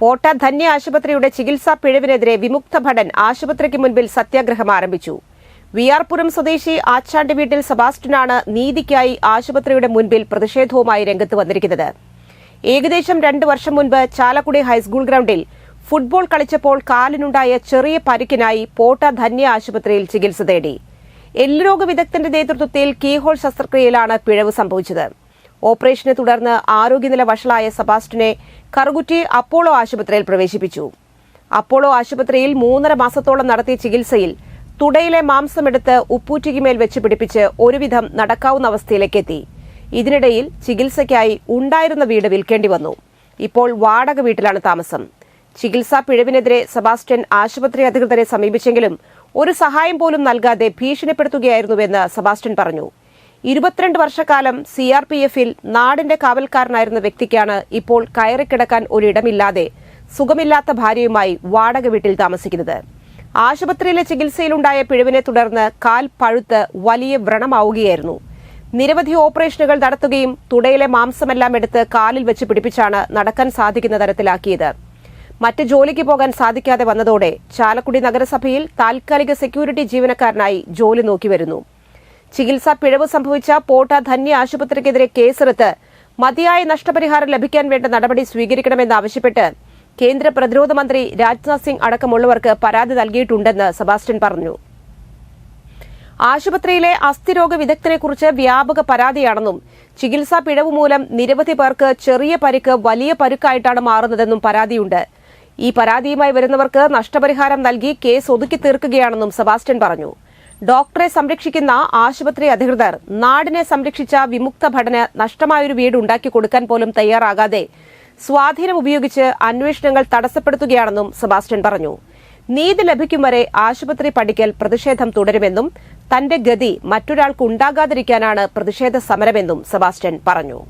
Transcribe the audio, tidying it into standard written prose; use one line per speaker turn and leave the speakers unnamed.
പോട്ട ധന്യ ആശുപത്രിയുടെ ചികിത്സാ പിഴവിനെതിരെ വിമുക്ത ഭടൻ ആശുപത്രിക്ക് മുൻപിൽ സത്യാഗ്രഹം ആരംഭിച്ചു. വിആർപുരം സ്വദേശി ആച്ചാണ്ട് വീട്ടിൽ സെബാസ്റ്റ്യനാണ് നീതിക്കായി ആശുപത്രിയുടെ മുൻപിൽ പ്രതിഷേധവുമായി രംഗത്ത് വന്നിരിക്കുന്നത്. ഏകദേശം 2 വർഷം മുൻപ് ചാലക്കുടി ഹൈസ്കൂൾ ഗ്രൌണ്ടിൽ ഫുട്ബോൾ കളിച്ചപ്പോൾ കാലിനുണ്ടായ ചെറിയ പരിക്കിനായി പോട്ട ധന്യ ആശുപത്രിയിൽ ചികിത്സ തേടി. എല്ലുരോഗ വിദഗ്ധന്റെ നേതൃത്വത്തിൽ കീഹോൾ ശസ്ത്രക്രിയയിലാണ് പിഴവ് സംഭവിച്ചത്. ഓപ്പറേഷനെ തുടർന്ന് ആരോഗ്യനില വഷളായ സെബാസ്റ്റ്യനെ കറുകുറ്റി അപ്പോളോ ആശുപത്രിയിൽ പ്രവേശിപ്പിച്ചു. അപ്പോളോ ആശുപത്രിയിൽ 3.5 മാസത്തോളം നടത്തിയ ചികിത്സയിൽ തുടയിലെ മാംസമെടുത്ത് ഉപ്പൂറ്റിക്കുമേൽ വെച്ച് പിടിപ്പിച്ച് ഒരുവിധം നടക്കാവുന്ന അവസ്ഥയിലേക്ക് എത്തി. ഇതിനിടയിൽ ചികിത്സയ്ക്കായി ഉണ്ടായിരുന്ന വീട് വിൽക്കേണ്ടി വന്നു. ഇപ്പോൾ വാടക വീട്ടിലാണ് താമസം. ചികിത്സാ പിഴവിനെതിരെ സെബാസ്റ്റ്യൻ ആശുപത്രി അധികൃതരെ സമീപിച്ചെങ്കിലും ഒരു സഹായം പോലും നൽകാതെ ഭീഷണിപ്പെടുത്തുകയായിരുന്നുവെന്ന് സെബാസ്റ്റ്യൻ പറഞ്ഞു. 22 വർഷക്കാലം CRPF-ൽ നാടിന്റെ കാവൽക്കാരനായിരുന്ന വ്യക്തിക്കാണ് ഇപ്പോൾ കയറിക്കിടക്കാൻ ഒരിടമില്ലാതെ സുഖമില്ലാത്ത ഭാര്യയുമായി വാടക വീട്ടിൽ താമസിക്കുന്നത്. ആശുപത്രിയിലെ ചികിത്സയിലുണ്ടായ പിഴവിനെ തുടർന്ന് കാൽ പഴുത്ത് വലിയ വ്രണമാവുകയായിരുന്നു. നിരവധി ഓപ്പറേഷനുകൾ നടത്തുകയും തുടയിലെ മാംസമെല്ലാം എടുത്ത് കാലിൽ വെച്ച് പിടിപ്പിച്ചാണ് നടക്കാൻ സാധിക്കുന്ന തരത്തിലാക്കിയത്. മറ്റ് ജോലിക്ക് പോകാൻ സാധിക്കാതെ വന്നതോടെ ചാലക്കുടി നഗരസഭയിൽ താൽക്കാലിക സെക്യൂരിറ്റി ജീവനക്കാരനായി ജോലി നോക്കിവരുന്നു. ചികിത്സാ പിഴവ് സംഭവിച്ച പോട്ട ധന്യ ആശുപത്രിക്കെതിരെ കേസെടുത്ത് മതിയായ നഷ്ടപരിഹാരം ലഭിക്കാൻ വേണ്ട നടപടി സ്വീകരിക്കണമെന്നാവശ്യപ്പെട്ട് കേന്ദ്ര പ്രതിരോധ മന്ത്രി രാജ്നാഥ് സിംഗ് അടക്കമുള്ളവർക്ക് പരാതി നൽകിയിട്ടുണ്ടെന്ന് സെബാസ്റ്റ്യൻ പറഞ്ഞു. ആശുപത്രിയിലെ അസ്ഥിരോഗ വിദഗ്ധനെക്കുറിച്ച് വ്യാപക പരാതിയാണെന്നും ചികിത്സാ പിഴവ് മൂലം നിരവധി പേർക്ക് ചെറിയ പരിക്ക് വലിയ പരുക്കായിട്ടാണ് മാറുന്നതെന്നും പരാതിയുണ്ട്. ഈ പരാതിയുമായി വരുന്നവർക്ക് നഷ്ടപരിഹാരം നൽകി കേസ് ഒതുക്കി തീർക്കുകയാണെന്നും സെബാസ്റ്റ്യൻ പറഞ്ഞു. ഡോക്ടറെ സംരക്ഷിക്കുന്ന ആശുപത്രി അധികൃതർ നാടിനെ സംരക്ഷിച്ച വിമുക്ത ഭടന് നഷ്ടമായൊരു വീട് ഉണ്ടാക്കി കൊടുക്കാൻ പോലും തയ്യാറാകാതെ സ്വാധീനം ഉപയോഗിച്ച് അന്വേഷണങ്ങൾ തടസ്സപ്പെടുത്തുകയാണെന്നും സെബാസ്റ്റ്യൻ പറഞ്ഞു. നീതി ലഭിക്കും വരെ ആശുപത്രി പടിക്കൽ പ്രതിഷേധം തുടരുമെന്നും തന്റെ ഗതി മറ്റൊരാൾക്ക് ഉണ്ടാകാതിരിക്കാനാണ് പ്രതിഷേധ സമരമെന്നും സെബാസ്റ്റ്യൻ പറഞ്ഞു.